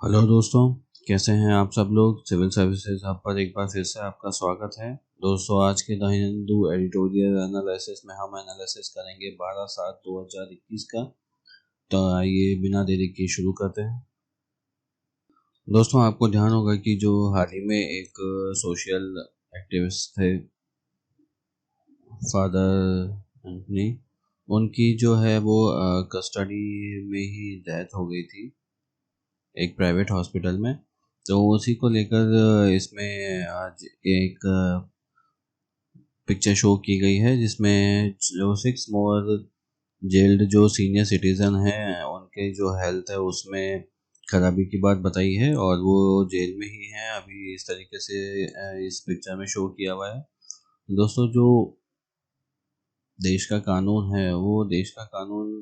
Hello दोस्तों, कैसे हैं आप सब लोग। सिविल सर्विसेज हब पर एक बार फिर से आपका स्वागत है। दोस्तों, आज के द हिंदू एडिटोरियल एनालिसिस में हम एनालिसिस करेंगे 12/7/2021 का। तो आइए बिना देरी के शुरू करते हैं। दोस्तों, आपको ध्यान होगा कि जो हाल ही में एक सोशल एक्टिविस्ट थे फादर एंटनी, उनकी जो है वो कस्टडी में ही डेथ हो गई थी एक प्राइवेट हॉस्पिटल में। तो उसी को लेकर इसमें आज एक पिक्चर शो की गई है जिसमें जो 6 मोर जेल्ड जो सीनियर सिटीज़न हैं उनके जो हेल्थ है उसमें खराबी की बात बताई है और वो जेल में ही हैं अभी। इस तरीके से इस पिक्चर में शो किया हुआ है। दोस्तों, जो देश का कानून है वो देश का कानून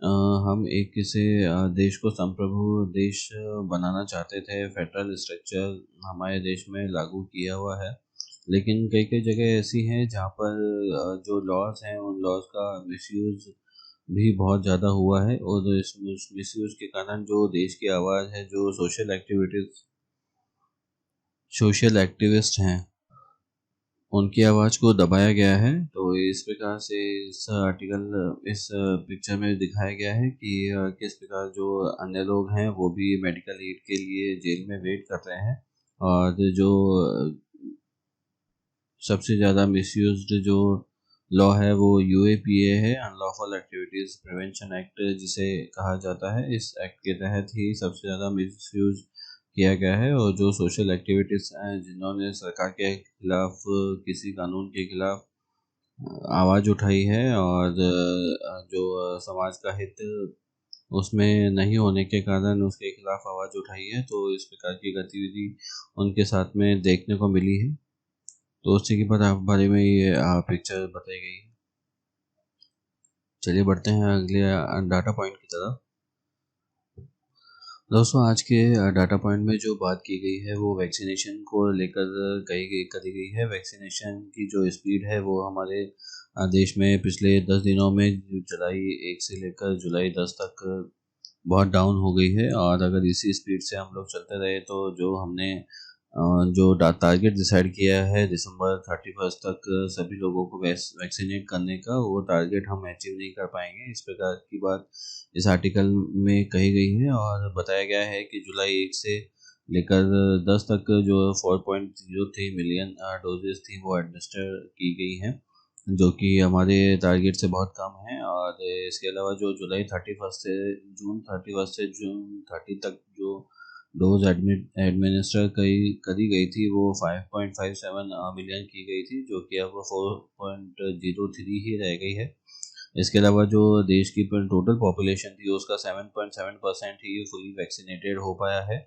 अ, हम एक इसे देश को संप्रभु देश बनाना चाहते थे। फेडरल स्ट्रक्चर हमारे देश में लागू किया हुआ है, लेकिन कई कई जगह ऐसी हैं जहाँ पर जो लॉज हैं उन लॉज का मिसयूज़ भी बहुत ज़्यादा हुआ है और इस मिसयूज़ के कारण जो देश की आवाज़ है, जो सोशल एक्टिविस्ट हैं उनकी आवाज़ को दबाया गया है। तो इस प्रकार से इस पिक्चर में दिखाया गया है कि किस प्रकार जो अन्य लोग हैं वो भी मेडिकल एड के लिए जेल में वेट कर रहे हैं। और जो सबसे ज़्यादा मिसयूज्ड जो लॉ है वो यूएपीए है, अनलॉफुल एक्टिविटीज़ प्रिवेंशन एक्ट जिसे कहा जाता है। इस एक्ट के तहत ही सबसे ज़्यादा मिसयूज किया गया है और जो सोशल एक्टिविटीज़ हैं जिन्होंने सरकार के खिलाफ किसी कानून के खिलाफ आवाज़ उठाई है और जो समाज का हित उसमें नहीं होने के कारण उसके खिलाफ आवाज़ उठाई है, तो इस प्रकार की गतिविधि उनके साथ में देखने को मिली है। तो उसी के बारे में ये पिक्चर बताई गई है। चलिए बढ़ते हैं अगले डाटा पॉइंट की तरफ। दोस्तों, आज के डाटा पॉइंट में जो बात की गई है वो वैक्सीनेशन को लेकर करी गई है। वैक्सीनेशन की जो स्पीड है वो हमारे देश में पिछले 10 दिनों में जुलाई 1 से लेकर जुलाई 10 तक बहुत डाउन हो गई है। और अगर इसी स्पीड से हम लोग चलते रहे तो जो हमने जो टारगेट डिसाइड किया है दिसंबर 31 तक सभी लोगों को वैक्सीनेट करने का, वो टारगेट हम अचीव नहीं कर पाएंगे। इस प्रकार की बात इस आर्टिकल में कही गई है और बताया गया है कि जुलाई 1 से लेकर 10 तक जो 4.03 मिलियन डोजेस थी वो एडमिनिस्टर की गई हैं, जो कि हमारे टारगेट से बहुत कम है। और इसके अलावा जो जुलाई 31 से जून 30 तक जो डोज एडमिनिस्टर करी गई थी वो 5.57 मिलियन की गई थी, जो कि अब 4.03 ही रह गई है। इसके अलावा जो देश की टोटल पॉपुलेशन थी उसका 7.7% ही फुली वैक्सीनेटेड हो पाया है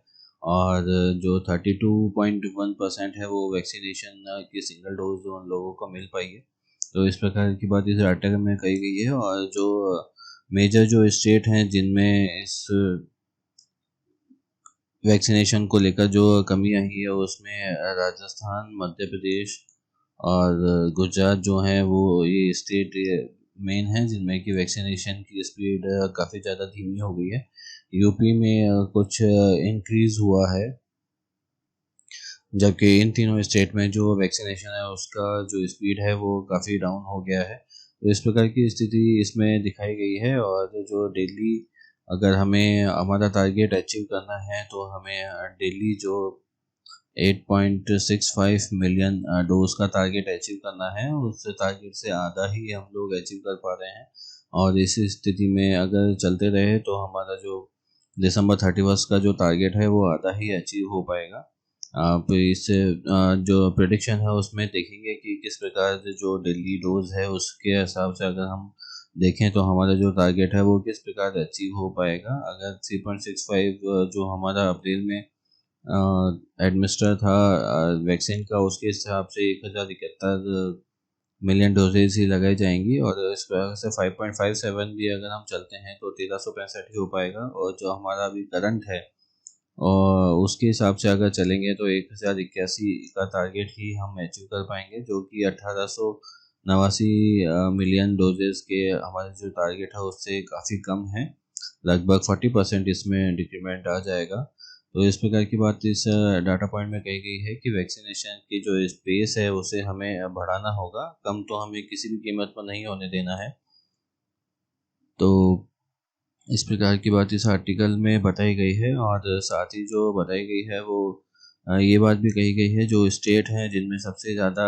और जो 32.1% है वो वैक्सीनेशन की सिंगल डोज उन लोगों को मिल पाई है। तो इस प्रकार की बात इस आर्टिकल में कही गई है। और जो मेजर जो स्टेट हैं जिनमें इस वैक्सीनेशन को लेकर जो कमी आई है उसमें राजस्थान, मध्य प्रदेश और गुजरात जो हैं वो ये स्टेट मेन हैं जिनमें कि वैक्सीनेशन की स्पीड काफ़ी ज़्यादा धीमी हो गई है। यूपी में कुछ इंक्रीज़ हुआ है, जबकि इन तीनों स्टेट में जो वैक्सीनेशन है उसका जो स्पीड है वो काफ़ी डाउन हो गया है। तो इस प्रकार की स्थिति इसमें दिखाई गई है। और जो डेली अगर हमें हमारा टारगेट अचीव करना है तो हमें डेली जो 8.65 मिलियन डोज का टारगेट अचीव करना है, उस टारगेट से आधा ही हम लोग अचीव कर पा रहे हैं। और इस स्थिति में अगर चलते रहे तो हमारा जो दिसंबर 31 का जो टारगेट है वो आधा ही अचीव हो पाएगा। आप इससे जो प्रेडिक्शन है उसमें देखेंगे कि किस प्रकार से जो दिल्ली डोज है उसके हिसाब से अगर हम देखें तो हमारा जो टारगेट है वो किस प्रकार अचीव हो पाएगा। अगर 3.65 जो हमारा अप्रैल में एडमिनिस्टर था वैक्सीन का, उसके हिसाब से 1071 मिलियन डोजेज ही लगाई जाएंगी और इस प्रकार से 5.57 भी अगर हम चलते हैं तो 1365 ही हो पाएगा। और जो हमारा अभी करंट है और उसके हिसाब से अगर चलेंगे तो 1081 का टारगेट ही हम अचीव कर पाएंगे, जो कि 1889 मिलियन डोजेस के हमारे जो टारगेट है उससे काफ़ी कम है। लगभग 40% इसमें डिक्रीमेंट आ जाएगा। तो इस प्रकार की बात इस डाटा पॉइंट में कही गई है कि वैक्सीनेशन की जो स्पेस है उसे हमें बढ़ाना होगा, कम तो हमें किसी भी कीमत पर नहीं होने देना है। तो इस प्रकार की बात इस आर्टिकल में बताई गई है, और साथ ही जो बताई गई है वो ये बात भी कही गई है, जो स्टेट हैं जिनमें सबसे ज़्यादा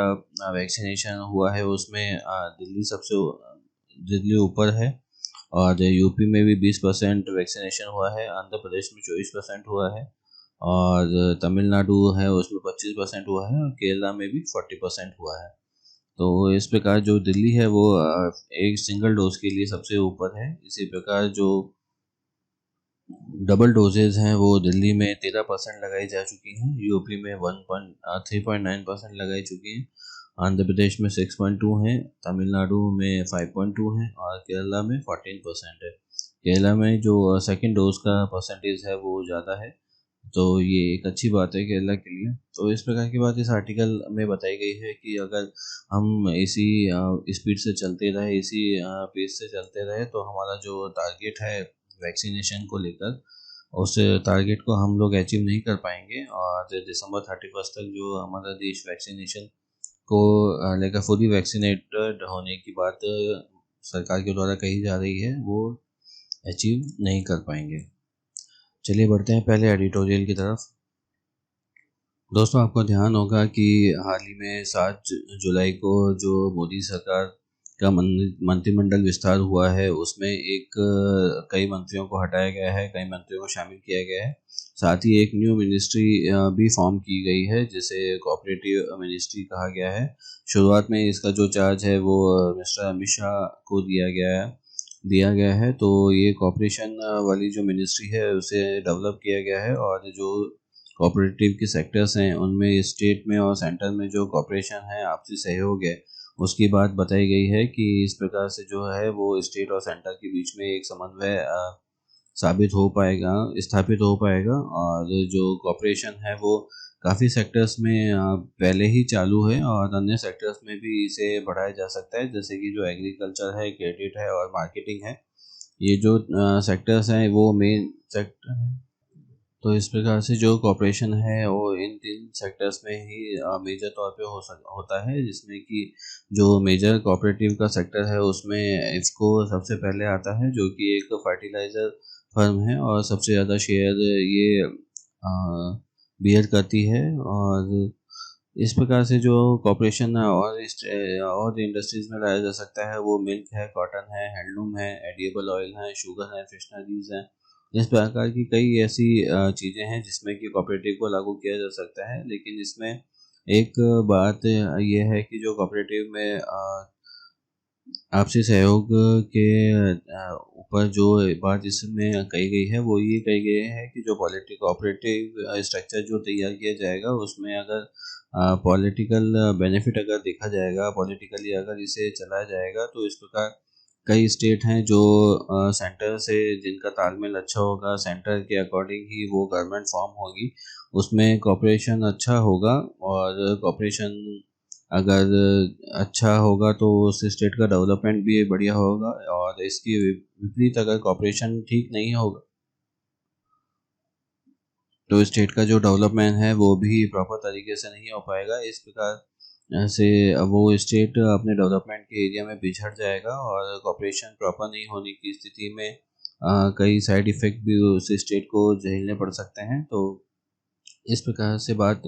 वैक्सीनेशन हुआ है उसमें दिल्ली ऊपर है, और यूपी में भी 20% वैक्सीनेशन हुआ है, आंध्र प्रदेश में 24% हुआ है, और तमिलनाडु है उसमें 25% हुआ है, और केरला में भी 40% हुआ है। तो इस प्रकार जो दिल्ली है वो एक सिंगल डोज के लिए सबसे ऊपर है। इसी प्रकार जो डबल डोजेज हैं वो दिल्ली में 13% लगाई जा चुकी हैं, यूपी में 3.9% लगाई चुकी हैं, आंध्र प्रदेश में 6.2 है, तमिलनाडु में 5.2 है, और केरला में 14% है। केरला में जो सेकेंड डोज का परसेंटेज है वो ज़्यादा है, तो ये एक अच्छी बात है केरला के लिए। तो इस प्रकार की बात इस आर्टिकल में बताई गई है कि अगर हम इसी स्पीड से चलते रहे, इसी पेस से चलते रहे, तो हमारा जो टारगेट है वैक्सीनेशन को लेकर, उस टारगेट को हम लोग अचीव नहीं कर पाएंगे, और दिसंबर 31 तक जो हमारा देश वैक्सीनेशन को लेकर फुली वैक्सीनेटेड होने की बात सरकार के द्वारा कही जा रही है, वो अचीव नहीं कर पाएंगे। चलिए बढ़ते हैं पहले एडिटोरियल की तरफ। दोस्तों, आपको ध्यान होगा कि हाल ही में 7 जुलाई को जो मोदी सरकार का मंत्रिमंडल विस्तार हुआ है, उसमें कई मंत्रियों को हटाया गया है, कई मंत्रियों को शामिल किया गया है। साथ ही एक न्यू मिनिस्ट्री भी फॉर्म की गई है जिसे कोऑपरेटिव मिनिस्ट्री कहा गया है। शुरुआत में इसका जो चार्ज है वो मिस्टर अमित शाह को दिया गया है। तो ये कॉपरेशन वाली जो मिनिस्ट्री है उसे डेवलप किया गया है, और जो कोऑपरेटिव के सेक्टर्स हैं उनमें स्टेट में और सेंटर में जो कॉपरेशन है, आपसी सहयोग है, उसकी बात बताई गई है कि इस प्रकार से जो है वो स्टेट और सेंटर के बीच में एक समन्वय स्थापित हो पाएगा, और जो कॉपरेशन है वो काफ़ी सेक्टर्स में पहले ही चालू है, और अन्य सेक्टर्स में भी इसे बढ़ाया जा सकता है, जैसे कि जो एग्रीकल्चर है, क्रेडिट है, और मार्केटिंग है। ये जो सेक्टर्स हैं वो मेन सेक्टर हैं। तो इस प्रकार से जो कॉपरेशन है वो इन 3 सेक्टर्स में ही मेजर तौर पे होता है, जिसमें कि जो मेजर कोऑपरेटिव का सेक्टर है उसमें इफ़को सबसे पहले आता है, जो कि एक फर्टिलाइज़र फर्म है, और सबसे ज़्यादा शेयर ये बियर करती है। और इस प्रकार से जो कॉपरेशन और इंडस्ट्रीज़ में लाया जा सकता है वो मिल्क है, कॉटन है, हैंडलूम है, एडिबल ऑयल है, शुगर है, फिशनरीज़ हैं। इस प्रकार की कई ऐसी चीज़ें हैं जिसमें कि कोऑपरेटिव को लागू किया जा सकता है, लेकिन इसमें एक बात ये है कि जो कोऑपरेटिव में आपसी सहयोग के ऊपर जो बात इसमें कही गई है वो ये कही गई है कि जो कोऑपरेटिव स्ट्रक्चर जो तैयार किया जाएगा उसमें अगर पॉलिटिकल बेनिफिट अगर देखा जाएगा, पॉलिटिकली अगर इसे चलाया जाएगा, तो इस प्रकार कई स्टेट हैं जो सेंटर से जिनका तालमेल अच्छा होगा, सेंटर के अकॉर्डिंग ही वो गवर्नमेंट फॉर्म होगी, उसमें कॉपरेशन अच्छा होगा। और कॉपरेशन अगर अच्छा होगा तो उस स्टेट का डेवलपमेंट भी बढ़िया होगा, और इसकी विपरीत अगर कॉपरेशन ठीक नहीं होगा तो स्टेट का जो डेवलपमेंट है वो भी प्रॉपर तरीके से नहीं हो पाएगा। इस प्रकार से वो स्टेट अपने डेवलपमेंट के एरिया में पिछड़ जाएगा, और कॉपरेशन प्रॉपर नहीं होने की स्थिति में कई साइड इफ़ेक्ट भी उस स्टेट को झेलने पड़ सकते हैं। तो इस प्रकार से बात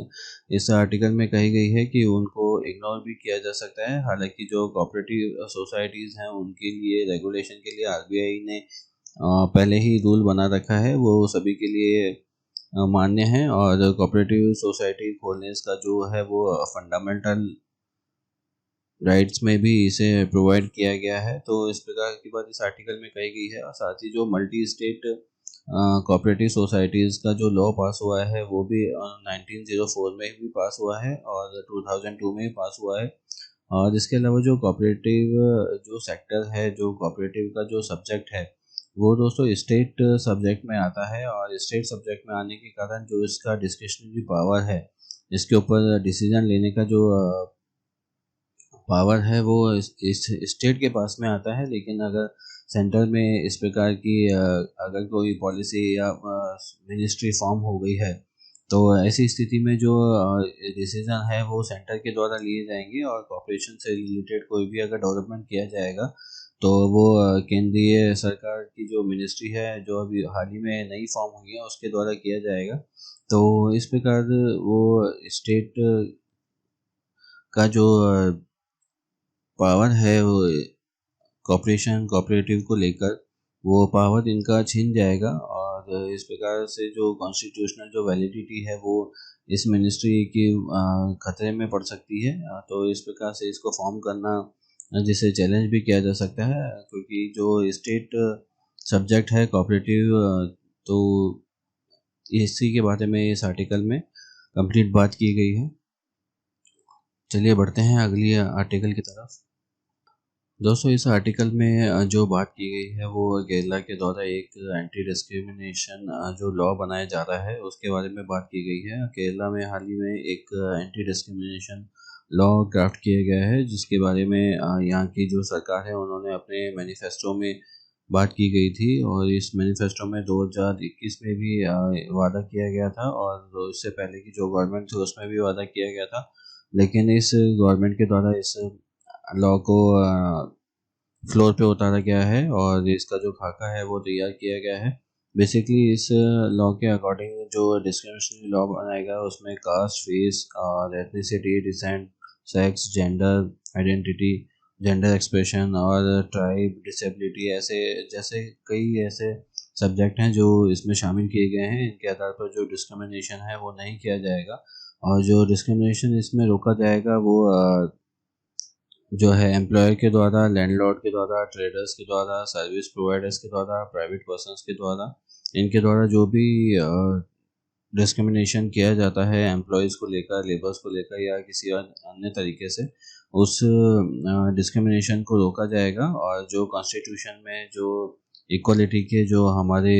इस आर्टिकल में कही गई है कि उनको इग्नोर भी किया जा सकता है। हालांकि जो कोऑपरेटिव सोसाइटीज़ हैं उनके लिए रेगुलेशन के लिए आरबीआई ने पहले ही रूल बना रखा है, वो सभी के लिए मान्य है, और कोऑपरेटिव सोसाइटी खोलने का जो है वो फंडामेंटल राइट्स में भी इसे प्रोवाइड किया गया है। तो इस प्रकार की बात इस आर्टिकल में कही गई है, और साथ ही जो मल्टी स्टेट कोऑपरेटिव सोसाइटीज़ का जो लॉ पास हुआ है वो भी 1904 में भी पास हुआ है, और 2002 में भी पास हुआ है। और इसके अलावा जो कोऑपरेटिव जो सेक्टर है, जो कोऑपरेटिव का जो सब्जेक्ट है, वो दोस्तों स्टेट सब्जेक्ट में आता है, और स्टेट सब्जेक्ट में आने के कारण जो इसका डिस्क्रिशनरी पावर है, इसके ऊपर डिसीजन लेने का जो पावर है वो इस स्टेट के पास में आता है। लेकिन अगर सेंटर में इस प्रकार की अगर कोई पॉलिसी या मिनिस्ट्री फॉर्म हो गई है, तो ऐसी स्थिति में जो डिसीजन है वो सेंटर के द्वारा लिए जाएंगे, और कॉरपोरेशन से रिलेटेड कोई भी अगर डेवलपमेंट किया जाएगा तो वो केंद्रीय सरकार की जो मिनिस्ट्री है जो अभी हाल ही में नई फॉर्म हुई है उसके द्वारा किया जाएगा। तो इस प्रकार वो स्टेट का जो पावर है वो कॉपरेशन कोऑपरेटिव को लेकर, वो पावर इनका छिन जाएगा, और इस प्रकार से जो कॉन्स्टिट्यूशनल जो वैलिडिटी है वो इस मिनिस्ट्री की खतरे में पड़ सकती है। तो इस प्रकार से इसको फॉर्म करना जिसे चैलेंज भी किया जा सकता है, क्योंकि जो स्टेट सब्जेक्ट है कोऑपरेटिव, तो इसी के बारे में इस आर्टिकल में कंप्लीट बात की गई है। चलिए बढ़ते हैं अगली आर्टिकल की तरफ। दोस्तों, इस आर्टिकल में जो बात की गई है वो केरला के द्वारा एक एंटी डिस्क्रिमिनेशन जो लॉ बनाया जा रहा है उसके बारे में बात की गई है। केरला में हाल ही में एक एंटी डिस्क्रिमिनेशन लॉ ड्राफ्ट किया गया है, जिसके बारे में यहाँ की जो सरकार है उन्होंने अपने मैनिफेस्टो में बात की गई थी, और इस मैनिफेस्टो में 2021 में भी वादा किया गया था, और इससे पहले की जो गवर्नमेंट थी उसमें भी वादा किया गया था। लेकिन इस गवर्नमेंट के द्वारा इस लॉ को फ्लोर पे उतारा गया है, और इसका जो खाका है वो तैयार किया गया है। बेसिकली इस लॉ के अकॉर्डिंग जो डिस्क्रिमिनेशन लॉ बनाएगा उसमें कास्ट, फेस और ethnicity, descent, sex, gender identity, gender expression और ट्राइब, डिसेबिलिटी, ऐसे जैसे कई ऐसे सब्जेक्ट हैं जो इसमें शामिल किए गए हैं। इनके आधार पर जो डिस्क्रिमिनेशन है वो नहीं किया जाएगा, और जो डिस्क्रिमिनेशन इसमें रोका जाएगा वो जो है एम्प्लॉयर के द्वारा, लैंडलॉर्ड के द्वारा, ट्रेडर्स के द्वारा, सर्विस प्रोवाइडर्स के द्वारा, प्राइवेट पर्सन्स के द्वारा, इनके द्वारा जो भी डिस्क्रिमिनेशन किया जाता है एम्प्लॉयज़ को लेकर, लेबर्स को लेकर या किसी अन्य तरीके से, उस डिस्क्रिमिनेशन को रोका जाएगा। और जो कॉन्स्टिट्यूशन में जो इक्वलिटी के जो हमारे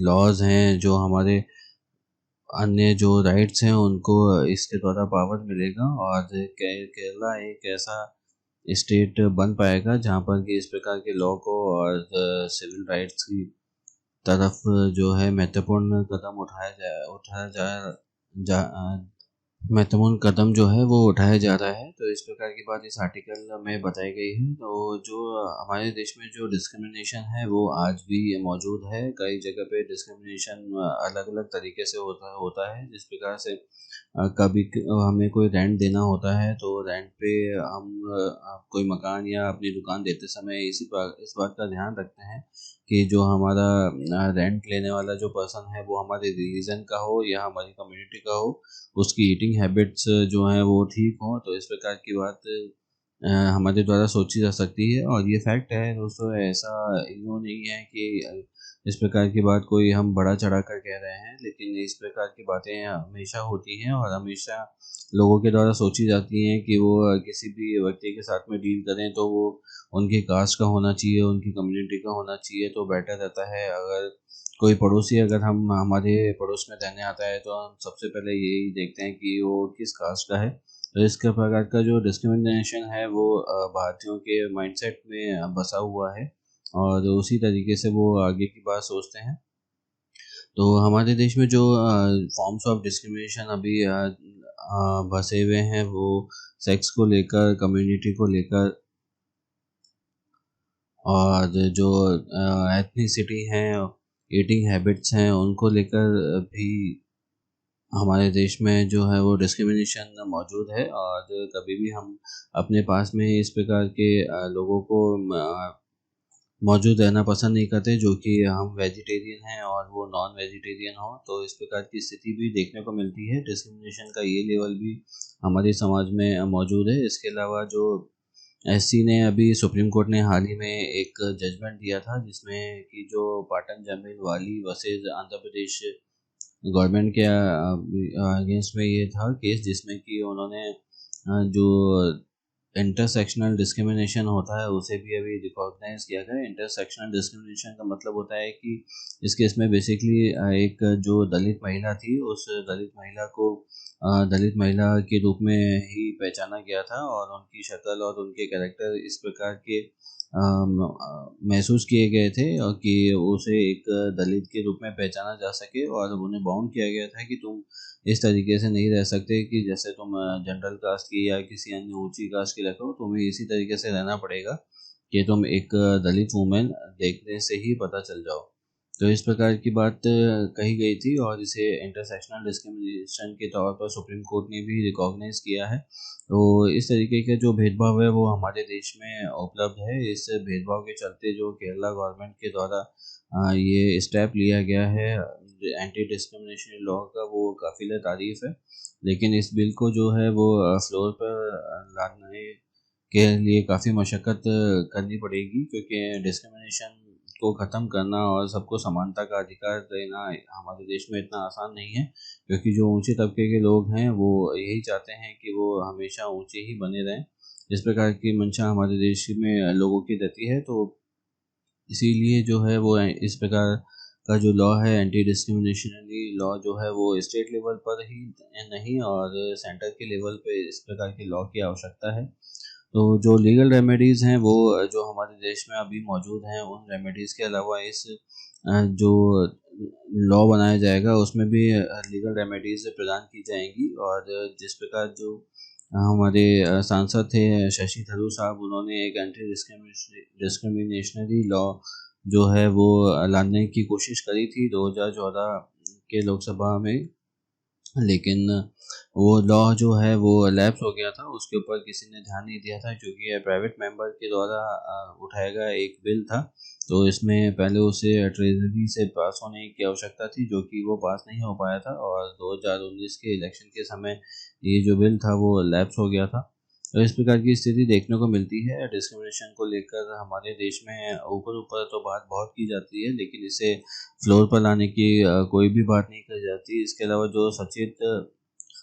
लॉज हैं, जो हमारे अन्य जो राइट्स हैं उनको इसके द्वारा पावर मिलेगा, और केरला एक ऐसा स्टेट बन पाएगा जहाँ पर कि इस प्रकार के लॉ को और सिविल राइट्स की तरफ जो है महत्वपूर्ण कदम महत्वपूर्ण कदम जो है वो उठाया जा रहा है। तो इस प्रकार की बात इस आर्टिकल में बताई गई है। तो जो हमारे देश में जो डिस्क्रिमिनेशन है वो आज भी मौजूद है। कई जगह पे डिस्क्रिमिनेशन अलग अलग तरीके से होता है। जिस प्रकार से कभी हमें कोई रेंट देना होता है तो रेंट पे हम कोई मकान या अपनी दुकान देते समय इस बात का ध्यान रखते हैं कि जो हमारा रेंट लेने वाला जो पर्सन है वो हमारे रिलीजन का हो या हमारी कम्युनिटी का हो, उसकी ईटिंग हैबिट्स जो हैं वो ठीक हों। तो इस प्रकार की बात हमारे द्वारा सोची जा सकती है, और ये फैक्ट है दोस्तों, ऐसा यूँ नहीं है कि इस प्रकार की बात कोई हम बढ़ा चढ़ा कर कह रहे हैं, लेकिन इस प्रकार की बातें हमेशा होती हैं और हमेशा लोगों के द्वारा सोची जाती हैं कि वो किसी भी व्यक्ति के साथ में डील करें तो वो उनकी कास्ट का होना चाहिए, उनकी कम्युनिटी का होना चाहिए तो बेटर रहता है। अगर कोई पड़ोसी अगर हम हमारे पड़ोस में रहने आता है तो हम सबसे पहले यही देखते हैं कि वो किस कास्ट का है। तो इस प्रकार का जो डिस्क्रिमिनेशन है वो भारतीयों के माइंडसेट में बसा हुआ है, और उसी तरीके से वो आगे की बात सोचते हैं। तो हमारे देश में जो फॉर्म्स ऑफ डिस्क्रिमिनेशन अभी बसे हुए हैं वो सेक्स को लेकर, कम्युनिटी को लेकर, और जो एथनिसिटी हैं, ईटिंग हैबिट्स हैं, उनको लेकर भी हमारे देश में जो है वो डिस्क्रिमिनेशन मौजूद है। और कभी भी हम अपने पास में इस प्रकार के लोगों को मौजूद रहना पसंद नहीं करते जो कि हम वेजिटेरियन हैं और वो नॉन वेजिटेरियन हो। तो इस प्रकार की स्थिति भी देखने को मिलती है। डिस्क्रिमिनेशन का ये लेवल भी हमारे समाज में मौजूद है। इसके अलावा जो एससी ने अभी सुप्रीम कोर्ट ने हाल ही में एक जजमेंट दिया था जिसमें कि जो पाटन जमीन वाली वर्सेज आंध्र प्रदेश गवर्नमेंट के अगेंस्ट में ये था केस, जिसमें कि उन्होंने जो इंटरसेक्शनल डिस्क्रिमिनेशन होता है उसे भी अभी रिकॉग्नाइज किया गया। इंटरसेक्शनल डिस्क्रिमिनेशन का मतलब होता है कि इस केस में बेसिकली एक जो दलित महिला थी उस दलित महिला को दलित महिला के रूप में ही पहचाना गया था, और उनकी शक्ल और उनके कैरेक्टर इस प्रकार के महसूस किए गए थे और कि उसे एक दलित के रूप में पहचाना जा सके, और उन्हें बाउंड किया गया था कि तुम इस तरीके से नहीं रह सकते कि जैसे तुम जनरल कास्ट की या किसी अन्य ऊंची कास्ट की रखो, तुम्हें इसी तरीके से रहना पड़ेगा कि तुम एक दलित वुमेन देखने से ही पता चल जाओ। तो इस प्रकार की बात कही गई थी, और इसे इंटरसेक्शनल डिस्क्रिमिनेशन के तौर पर सुप्रीम कोर्ट ने भी रिकॉग्नाइज किया है। तो इस तरीके के जो भेदभाव है वो हमारे देश में उपलब्ध है। इस भेदभाव के चलते जो केरला गवर्नमेंट के द्वारा ये स्टेप लिया गया है एंटी डिस्क्रिमिनेशन लॉ का, वो काफ़ी तारीफ है। लेकिन इस बिल को जो है वो फ्लोर पर लाने के लिए काफ़ी मशक्क़त करनी पड़ेगी, क्योंकि डिस्क्रिमिनेशन को ख़त्म करना और सबको समानता का अधिकार देना हमारे देश में इतना आसान नहीं है, क्योंकि जो ऊंचे तबके के लोग हैं वो यही चाहते हैं कि वो हमेशा ऊंचे ही बने रहें। इस प्रकार की मंशा हमारे देश में लोगों की रहती है। तो इसीलिए जो है वो इस प्रकार का जो लॉ है, एंटी डिस्क्रिमिनेशनरी लॉ जो है वो स्टेट लेवल पर ही नहीं और सेंटर के लेवल पे इस प्रकार के लॉ की आवश्यकता है। तो जो लीगल रेमेडीज़ हैं वो जो हमारे देश में अभी मौजूद हैं, उन रेमेडीज़ के अलावा इस जो लॉ बनाया जाएगा उसमें भी लीगल रेमेडीज़ प्रदान की जाएंगी। और जिस प्रकार जो हमारे सांसद थे शशि थरूर साहब, उन्होंने एक एंटी डिस्क्रिमिनेशनरी लॉ जो है वो लाने की कोशिश करी थी 2014 के लोकसभा में, लेकिन वो लॉ जो है वो लैप्स हो गया था। उसके ऊपर किसी ने ध्यान नहीं दिया था, क्योंकि ये प्राइवेट मेंबर के द्वारा उठाया गया एक बिल था। तो इसमें पहले उसे ट्रेजरी से पास होने की आवश्यकता थी, जो कि वो पास नहीं हो पाया था, और 2019 के इलेक्शन के समय ये जो बिल था वो लैप्स हो गया था। तो इस प्रकार की स्थिति देखने को मिलती है। डिस्क्रिमिनेशन को लेकर हमारे देश में ऊपर ऊपर तो बात बहुत की जाती है, लेकिन इसे फ्लोर पर लाने की कोई भी बात नहीं की जाती। इसके अलावा जो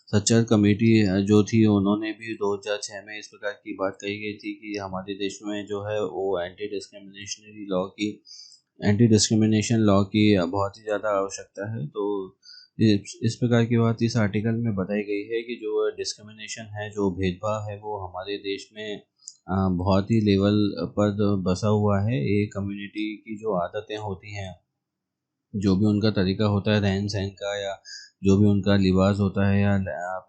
सच्चर कमेटी जो थी, उन्होंने भी 2006 में इस प्रकार की बात कही गई थी कि हमारे देश में जो है वो एंटी डिस्क्रिमिनेशन लॉ की बहुत ही ज़्यादा आवश्यकता है। तो इस प्रकार की बात इस आर्टिकल में बताई गई है कि जो डिस्क्रिमिनेशन है, जो भेदभाव है, वो हमारे देश में बहुत ही लेवल पर बसा हुआ है। एक कम्युनिटी की जो आदतें होती हैं, जो भी उनका तरीका होता है रहन सहन का, या जो भी उनका लिबास होता है या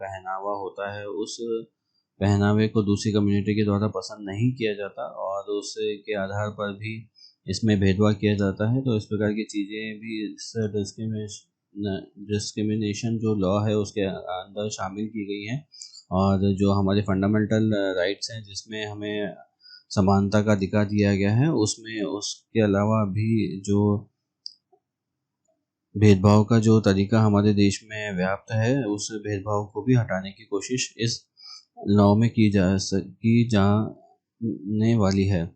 पहनावा होता है, उस पहनावे को दूसरी कम्युनिटी के द्वारा पसंद नहीं किया जाता, और उसके आधार पर भी इसमें भेदभाव किया जाता है। तो इस प्रकार की चीज़ें भी इस डिस्क्रिमिनेशन जो लॉ है उसके अंदर शामिल की गई हैं। और जो हमारे फंडामेंटल राइट्स हैं, जिसमें हमें समानता का अधिकार दिया गया है, उसमें उसके अलावा भी जो भेदभाव का जो तरीका हमारे देश में व्याप्त है, उस भेदभाव को भी हटाने की कोशिश इस लॉ में की जाने वाली है।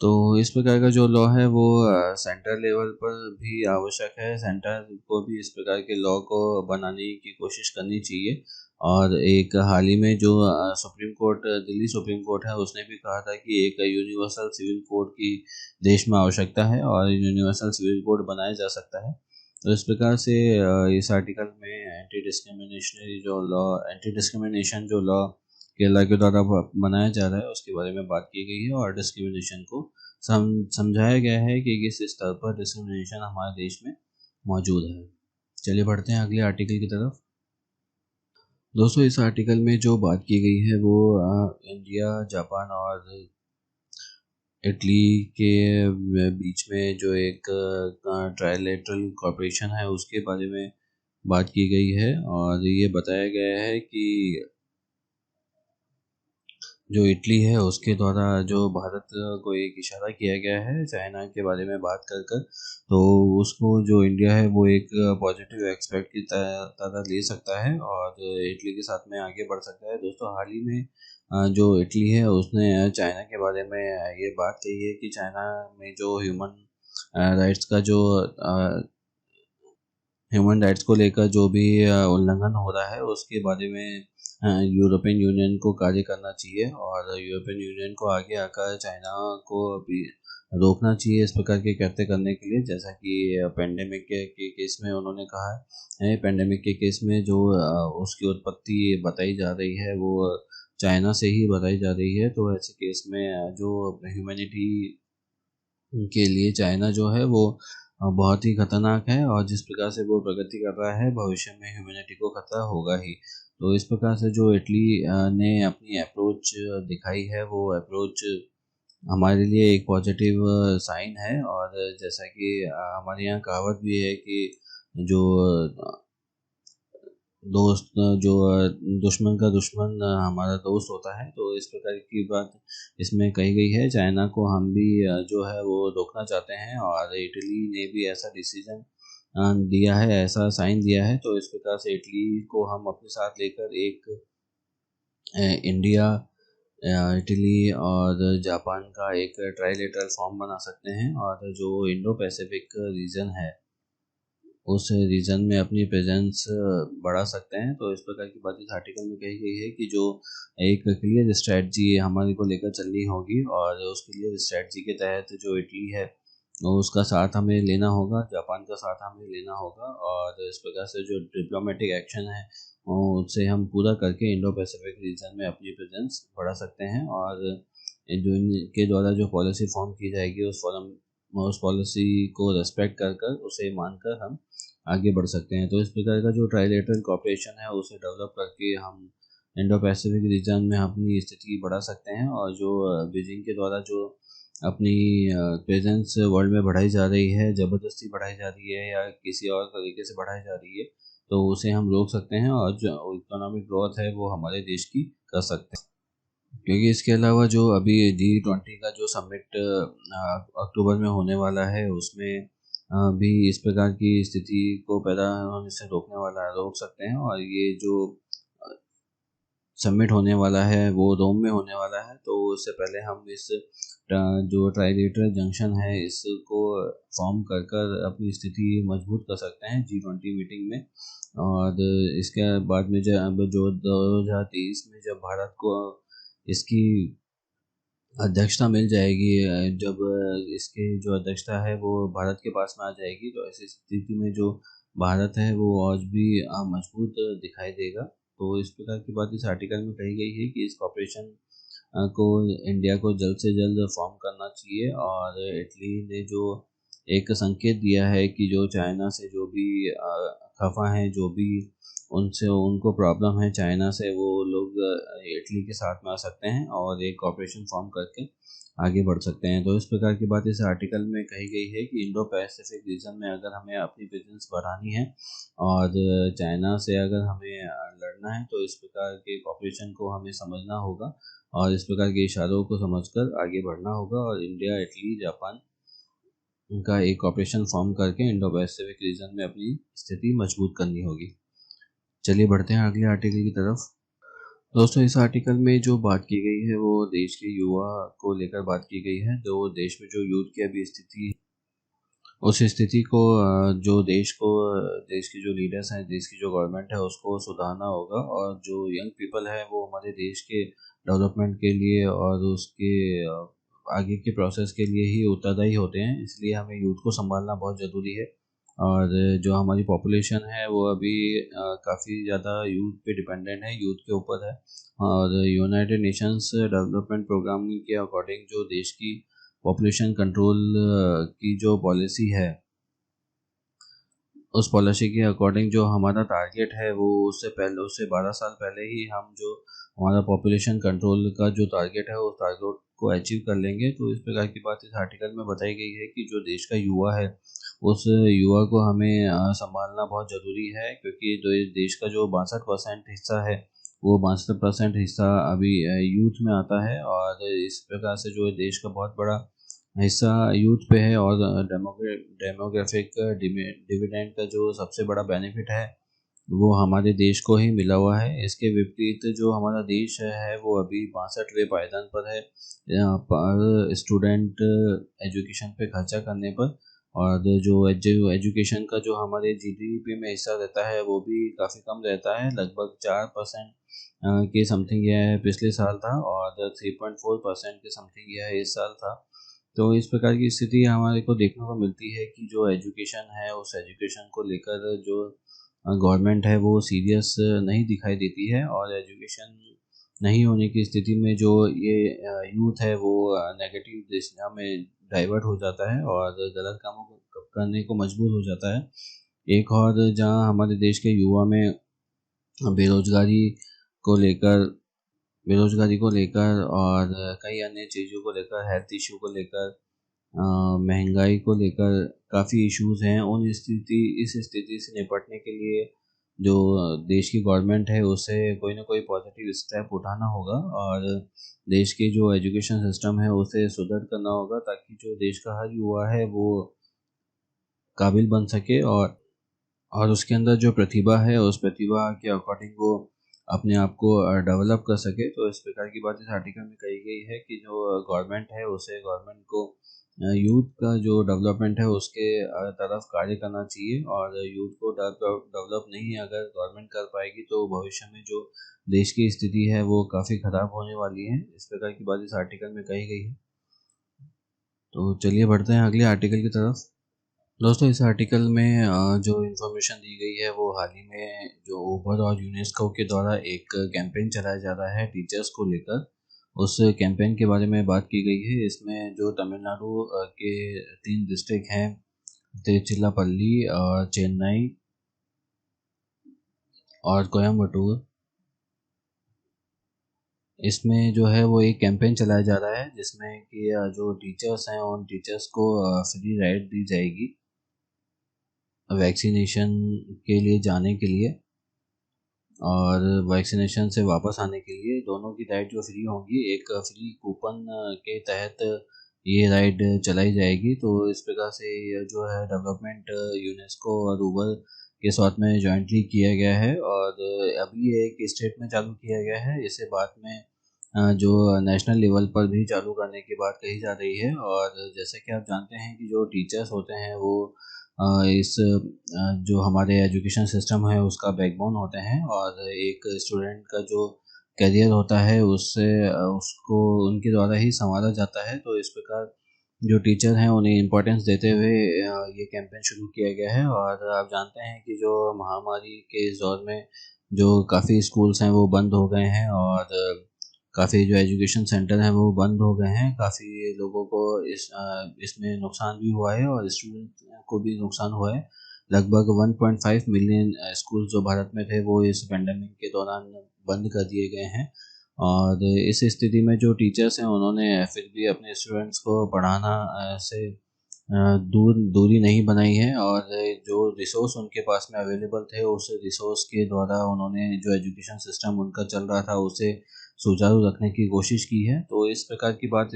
तो इस प्रकार का जो लॉ है वो सेंटर लेवल पर भी आवश्यक है। सेंटर को भी इस प्रकार के लॉ को बनाने की कोशिश करनी चाहिए। और एक हाल ही में जो supreme court, Delhi supreme court है, उसने भी कहा था कि एक यूनिवर्सल सिविल कोड की देश में आवश्यकता है और यूनिवर्सल सिविल कोड बनाया जा सकता है। तो इस प्रकार से इस आर्टिकल में एंटी डिस्क्रिमिनेशन जो लॉ केरला के द्वारा बनाया जा रहा है उसके बारे में बात की गई है, और डिस्क्रिमिनेशन को समझाया गया है कि किस स्तर पर डिस्क्रिमिनेशन हमारे देश में मौजूद है। चलिए बढ़ते हैं अगले आर्टिकल की तरफ। दोस्तों, इस आर्टिकल में जो बात की गई है वो इंडिया, जापान और इटली के बीच में जो एक ट्राइलेटरल कॉर्पोरेशन है उसके बारे में बात की गई है। और ये बताया गया है कि जो इटली है उसके द्वारा जो भारत को एक इशारा किया गया है चाइना के बारे में बात कर कर, तो उसको जो इंडिया है वो एक पॉजिटिव एक्सपेक्ट की तरह ले सकता है और इटली के साथ में आगे बढ़ सकता है। दोस्तों, हाल ही में जो इटली है उसने चाइना के बारे में ये बात कही है कि चाइना में जो राइट्स का जो ह्यूमन राइट्स को लेकर जो भी उल्लंघन हो रहा है उसके बारे में यूरोपियन यूनियन को कार्य करना चाहिए, और यूरोपियन यूनियन को आगे आकर चाइना को भी रोकना चाहिए इस प्रकार के कृत्य करने के लिए। जैसा कि पेंडेमिक के केस में उन्होंने कहा है, पेंडेमिक के केस में जो उसकी उत्पत्ति बताई जा रही है वो चाइना से ही बताई जा रही है। तो ऐसे केस में जो ह्यूमैनिटी के लिए चाइना जो है वो बहुत ही खतरनाक है, और जिस प्रकार से वो प्रगति कर रहा है भविष्य में ह्यूमैनिटी को खतरा होगा ही। तो इस प्रकार से जो इटली ने अपनी अप्रोच दिखाई है, वो अप्रोच हमारे लिए एक पॉजिटिव साइन है। और जैसा कि हमारे यहाँ कहावत भी है कि जो दोस्त जो दुश्मन का दुश्मन हमारा दोस्त होता है, तो इस प्रकार की बात इसमें कही गई है। चाइना को हम भी जो है वो रोकना चाहते हैं, और इटली ने भी ऐसा डिसीजन दिया है, ऐसा साइन दिया है। तो इस प्रकार से इटली को हम अपने साथ लेकर एक इंडिया, इटली और जापान का एक ट्राइलेटरल फॉर्म बना सकते हैं, और जो इंडो पैसिफिक रीजन है उस रीजन में अपनी प्रेजेंस बढ़ा सकते हैं। तो इस प्रकार की बात इस आर्टिकल में कही गई है कि जो एक क्लियर स्ट्रेटजी हमारे को लेकर चलनी होगी, और उस क्लियर स्ट्रेटजी के तहत जो इटली है उसका साथ हमें लेना होगा, जापान का साथ हमें लेना होगा, और इस प्रकार से जो डिप्लोमेटिक एक्शन है उससे हम पूरा करके इंडो पैसिफिक रीजन में अपनी प्रेजेंस बढ़ा सकते हैं। और जो इनके द्वारा जो पॉलिसी फॉर्म की जाएगी उस पॉलिसी को रेस्पेक्ट कर कर उसे मानकर हम आगे बढ़ सकते हैं। तो इस प्रकार का जो ट्राइलेटरल कॉपरेशन है उसे डेवलप करके हम इंडो पैसिफिक रीजन में अपनी स्थिति बढ़ा सकते हैं। और जो बीजिंग के द्वारा जो अपनी प्रेजेंस वर्ल्ड में बढ़ाई जा रही है, ज़बरदस्ती बढ़ाई जा रही है या किसी और तरीके से बढ़ाई जा रही है, तो उसे हम रोक सकते हैं, और जो इकोनॉमिक ग्रोथ है वो हमारे देश की कर सकते हैं। क्योंकि इसके अलावा जो अभी G20 का जो समिट अक्टूबर में होने वाला है, उसमें भी इस प्रकार की स्थिति को पैदा होने से रोक सकते हैं। और ये जो समिट होने वाला है वो रोम में होने वाला है, तो उससे पहले हम इस जो ट्राइलेटरल जंक्शन है इसको फॉर्म कर कर अपनी स्थिति मजबूत कर सकते हैं G20 मीटिंग में। और इसके बाद में जब जो 2023 में जब भारत को इसकी अध्यक्षता मिल जाएगी, जब इसकी जो अध्यक्षता है वो भारत के पास में आ जाएगी, तो ऐसी स्थिति में जो भारत है वो आज भी मजबूत दिखाई देगा। तो इस प्रकार की बात इस आर्टिकल में कही गई है कि इस कॉपरेशन को इंडिया को जल्द से जल्द फॉर्म करना चाहिए। और इटली ने जो एक संकेत दिया है कि जो चाइना से जो भी खफा हैं, जो भी उनसे उनको प्रॉब्लम है चाइना से, वो लोग इटली के साथ में आ सकते हैं और एक कॉपरेशन फॉर्म करके आगे बढ़ सकते हैं। तो इस प्रकार की बात इस आर्टिकल में कही गई है कि इंडो पैसिफिक रीजन में अगर हमें अपनी प्रेजेंस बढ़ानी है और चाइना से अगर हमें लड़ना है, तो इस प्रकार के कॉपरेशन को हमें समझना होगा, और इस प्रकार के इशारों को समझकर आगे बढ़ना होगा, और इंडिया, इटली, जापान का एक ऑपरेशन फॉर्म करके इंडो पैसिफिक रीजन में अपनी स्थिति मजबूत करनी होगी। चलिए बढ़ते हैं अगले आर्टिकल की तरफ। दोस्तों, इस आर्टिकल में जो बात की गई है वो देश के युवा को लेकर बात की गई है। जो देश में जो यूथ की अभी स्थिति, उस स्थिति को जो देश के जो लीडर्स हैं, देश की जो गवर्नमेंट है उसको सुधारना होगा। और जो यंग पीपल है वो हमारे देश के डेवलपमेंट के लिए और उसके आगे के प्रोसेस के लिए ही उत्तरदायी होते हैं, इसलिए हमें यूथ को संभालना बहुत ज़रूरी है। और जो हमारी पॉपुलेशन है वो अभी काफ़ी ज़्यादा यूथ पे डिपेंडेंट है, यूथ के ऊपर है। और यूनाइटेड नेशंस डेवलपमेंट प्रोग्राम के अकॉर्डिंग जो देश की पॉपुलेशन कंट्रोल की जो पॉलिसी है, उस पॉलिसी के अकॉर्डिंग जो हमारा टारगेट है वो उससे 12 साल पहले ही हम जो हमारा पॉपुलेशन कंट्रोल का जो टारगेट है उस टारगेट को अचीव कर लेंगे। तो इस प्रकार की बात इस आर्टिकल में बताई गई है कि जो देश का युवा है उस युवा को हमें संभालना बहुत ज़रूरी है, क्योंकि जो इस देश का जो 62% हिस्सा है वो 62% हिस्सा अभी यूथ में आता है। और इस प्रकार से जो देश का बहुत बड़ा हिस्सा यूथ पे है, और डेमोग्राफिक डिविडेंड का जो सबसे बड़ा बेनिफिट है वो हमारे देश को ही मिला हुआ है। इसके विपरीत जो हमारा देश है वो अभी 62वें पायदान पर है यहाँ पर स्टूडेंट एजुकेशन पे खर्चा करने पर। और जो एजुकेशन का जो हमारे जीडीपी में हिस्सा रहता है वो भी काफ़ी कम रहता है, लगभग 4% के समथिंग यह पिछले साल था, और 3.4% के समथिंग यह इस साल था। तो इस प्रकार की स्थिति हमारे को देखने को मिलती है कि जो एजुकेशन है उस एजुकेशन को लेकर जो गवर्नमेंट है वो सीरियस नहीं दिखाई देती है। और एजुकेशन नहीं होने की स्थिति में जो ये यूथ है वो नेगेटिव दिशा में डाइवर्ट हो जाता है और गलत कामों को करने को मजबूर हो जाता है। एक और जहाँ हमारे देश के युवा में बेरोजगारी को लेकर बेरोजगारी को लेकर और कई अन्य चीज़ों को लेकर, हेल्थ इशू को लेकर, महंगाई को लेकर काफ़ी इश्यूज़ हैं। इस स्थिति से निपटने के लिए जो देश की गवर्नमेंट है उसे कोई ना कोई पॉजिटिव स्टेप उठाना होगा और देश के जो एजुकेशन सिस्टम है उसे सुदृढ़ करना होगा, ताकि जो देश का हर युवा है वो काबिल बन सके और उसके अंदर जो प्रतिभा है उस प्रतिभा के अकॉर्डिंग वो अपने आप को डेवलप कर सके। तो इस प्रकार की बात इस आर्टिकल में कही गई है कि जो गवर्नमेंट है उसे गवर्नमेंट को यूथ का जो डेवलपमेंट है उसके तरफ कार्य करना चाहिए और यूथ को डेवलप नहीं अगर गवर्नमेंट कर पाएगी तो भविष्य में जो देश की स्थिति है वो काफ़ी ख़राब होने वाली है। इस प्रकार की बात इस आर्टिकल में कही गई है। तो चलिए बढ़ते हैं अगले आर्टिकल की तरफ। दोस्तों इस आर्टिकल में जो इन्फॉर्मेशन दी गई है वो हाल ही में जो ओबर और यूनेस्को के द्वारा एक कैंपेन चलाया जा रहा है टीचर्स को लेकर, उस कैंपेन के बारे में बात की गई है। इसमें जो तमिलनाडु के 3 डिस्ट्रिक्ट हैं, तिरुचिरापल्ली, चेन्नई और कोयम्बटूर, इसमें जो है वो एक कैंपेन चलाया जा रहा है जिसमें कि जो टीचर्स हैं उन टीचर्स को फ्री राइड दी जाएगी वैक्सीनेशन के लिए जाने के लिए और वैक्सीनेशन से वापस आने के लिए। दोनों की राइड जो फ्री होंगी, एक फ्री कूपन के तहत ये राइड चलाई जाएगी। तो इस प्रकार से ये जो है डेवलपमेंट यूनेस्को और ऊबर के साथ में जॉइंटली किया गया है और अभी ये एक स्टेट में चालू किया गया है। इसे बाद में जो नेशनल लेवल पर भी चालू करने की बात कही जा रही है। और जैसे कि आप जानते हैं कि जो टीचर्स होते हैं वो जो हमारे एजुकेशन सिस्टम है उसका बैकबोन होते हैं और एक स्टूडेंट का जो करियर होता है उससे उसको उनके द्वारा ही संवारा जाता है। तो इस प्रकार जो टीचर हैं उन्हें इम्पोर्टेंस देते हुए ये कैंपेन शुरू किया गया है। और आप जानते हैं कि जो महामारी के इस दौर में जो काफ़ी स्कूल्स हैं वो बंद हो गए हैं और काफ़ी जो एजुकेशन सेंटर हैं वो बंद हो गए हैं। काफ़ी लोगों को इसमें नुकसान भी हुआ है और स्टूडेंट को भी नुकसान हुआ है। लगभग 1.5 मिलियन स्कूल जो भारत में थे वो इस पेंडेमिक के दौरान बंद कर दिए गए हैं। और इस स्थिति में जो टीचर्स हैं उन्होंने फिर भी अपने स्टूडेंट्स को पढ़ाना से दूरी नहीं बनाई है और जो रिसोर्स उनके पास में अवेलेबल थे उस रिसोर्स के द्वारा उन्होंने जो एजुकेशन सिस्टम उनका चल रहा था उसे सुचारू रखने की कोशिश की है। तो इस प्रकार की बात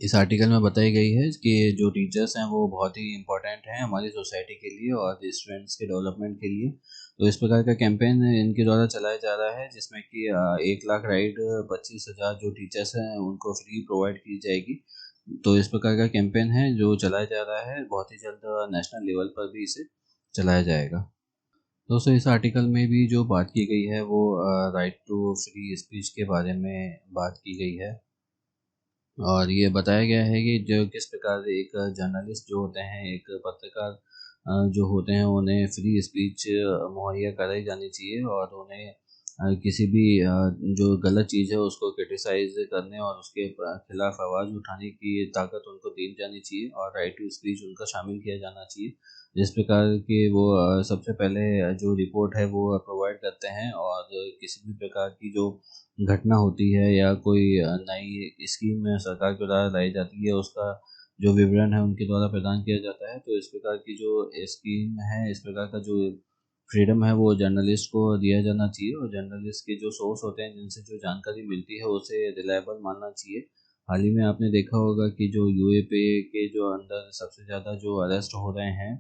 इस आर्टिकल में बताई गई है कि जो टीचर्स हैं वो बहुत ही इम्पोर्टेंट हैं हमारी सोसाइटी के लिए और स्टूडेंट्स के डेवलपमेंट के लिए। तो इस प्रकार का कैंपेन इनके द्वारा चलाया जा रहा है जिसमें कि 1 लाख राइड 25,000 जो टीचर्स हैं उनको फ्री प्रोवाइड की जाएगी। तो इस प्रकार का कैंपेन है जो चलाया जा रहा है, बहुत ही जल्द नेशनल लेवल पर भी इसे चलाया जाएगा। दोस्तों इस आर्टिकल में भी जो बात की गई है वो राइट टू फ्री स्पीच के बारे में बात की गई है और ये बताया गया है कि जो किस प्रकार एक जर्नलिस्ट जो होते हैं, एक पत्रकार जो होते हैं उन्हें फ्री स्पीच मुहैया कराई जानी चाहिए और उन्हें किसी भी जो गलत चीज़ है उसको क्रिटिसाइज़ करने और उसके खिलाफ आवाज़ उठाने की ताकत उनको दी जानी चाहिए और राइट टू स्पीच उनका शामिल किया जाना चाहिए। जिस प्रकार के वो सबसे पहले जो रिपोर्ट है वो प्रोवाइड करते हैं और किसी भी प्रकार की जो घटना होती है या कोई नई स्कीम सरकार के द्वारा लाई जाती है उसका जो विवरण है उनके द्वारा प्रदान किया जाता है। तो इस प्रकार की जो स्कीम है, इस प्रकार का जो फ्रीडम है वो जर्नलिस्ट को दिया जाना चाहिए और जर्नलिस्ट के जो सोर्स होते हैं जिनसे जो जानकारी मिलती है उसे रिलायबल मानना चाहिए। हाल ही में आपने देखा होगा कि जो यूएपी के जो अंदर सबसे ज़्यादा जो अरेस्ट हो रहे हैं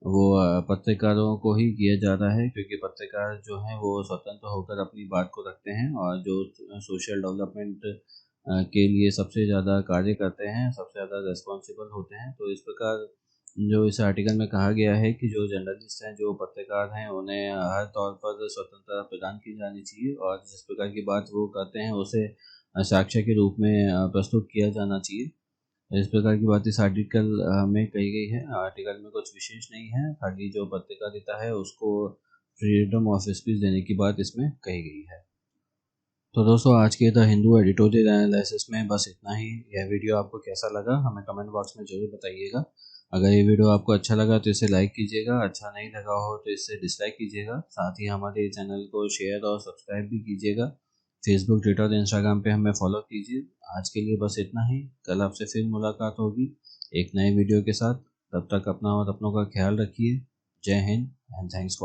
वो पत्रकारों को ही किया जाता है, क्योंकि पत्रकार जो हैं वो स्वतंत्र होकर अपनी बात को रखते हैं और जो सोशल डेवलपमेंट के लिए सबसे ज़्यादा कार्य करते हैं, सबसे ज़्यादा रिस्पॉन्सिबल होते हैं। तो इस प्रकार जो इस आर्टिकल में कहा गया है कि जो जर्नलिस्ट हैं, जो पत्रकार हैं, उन्हें हर तौर पर स्वतंत्रता प्रदान की जानी चाहिए और जिस प्रकार की बात वो करते हैं उसे साक्ष्य के रूप में प्रस्तुत किया जाना चाहिए। इस प्रकार की बात इस आर्टिकल में कही गई है। आर्टिकल में कुछ विशेष नहीं है, खाली जो पत्रकारिता है उसको फ्रीडम ऑफ स्पीच देने की बात इसमें कही गई है। तो दोस्तों आज के द हिंदू एडिटोरियल एनालिसिस में बस इतना ही। यह वीडियो आपको कैसा लगा हमें कमेंट बॉक्स में ज़रूर बताइएगा। अगर ये वीडियो आपको अच्छा लगा तो इसे लाइक कीजिएगा, अच्छा नहीं लगा हो तो इसे डिसलाइक कीजिएगा। साथ ही हमारे चैनल को शेयर और सब्सक्राइब भी कीजिएगा। फेसबुक, ट्विटर और इंस्टाग्राम पे हमें फॉलो कीजिए। आज के लिए बस इतना ही। कल आपसे फिर मुलाकात होगी एक नए वीडियो के साथ। तब तक अपना और अपनों का ख्याल रखिए। जय हिंद एंड थैंक्स फॉर